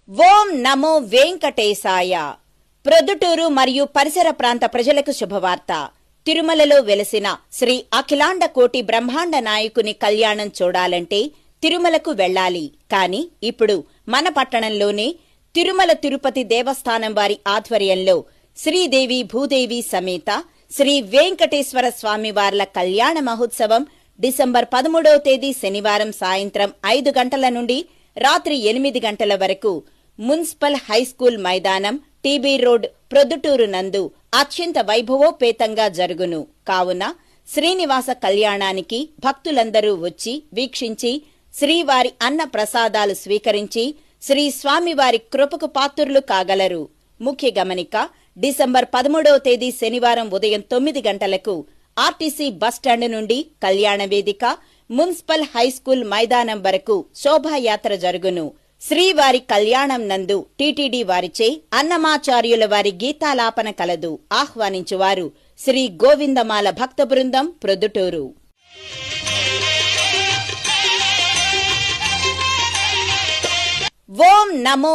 ఓం నమో వెంకటేశాయ. ప్రొద్దుటూరు మరియు పరిసర ప్రాంత ప్రజలకు శుభవార్త. తిరుమలలో వెలసిన శ్రీ అఖిలాండ కోటి బ్రహ్మాండ నాయకుని కళ్యాణం చూడాలంటే తిరుమలకు వెళ్లాలి. కాని ఇప్పుడు మన పట్టణంలోనే తిరుమల తిరుపతి దేవస్థానం వారి ఆధ్వర్యంలో శ్రీదేవి భూదేవి సమేత శ్రీ వెంకటేశ్వర స్వామివార్ల కళ్యాణ మహోత్సవం డిసెంబర్ 13వ తేదీ శనివారం సాయంత్రం 5 గంటల నుండి రాత్రి 8 గంటల వరకు మున్సిపల్ హైస్కూల్ మైదానం, టీబీ రోడ్, ప్రొద్దుటూరు నందు అత్యంత వైభవోపేతంగా జరుగును. కావున శ్రీనివాస కళ్యాణానికి భక్తులందరూ వచ్చి వీక్షించి శ్రీవారి అన్న ప్రసాదాలు స్వీకరించి శ్రీ స్వామివారి కృపకు పాత్రులు కాగలరు. ముఖ్య గమనిక: డిసెంబర్ 13వ తేదీ శనివారం ఉదయం 9 గంటలకు ఆర్టీసీ బస్టాండ్ నుండి కళ్యాణ వేదిక, మున్సిపల్ హైస్కూల్ మైదానం వరకు శోభాయాత్ర జరుగును. శ్రీవారి కళ్యాణం నందు టీటీడీ వారిచే అన్నమాచార్యుల వారి గీతాలాపన కలదు. ఆహ్వానించువారు శ్రీ గోవిందమాల భక్త బృందం, ప్రొద్దుటూరు. ఓం నమో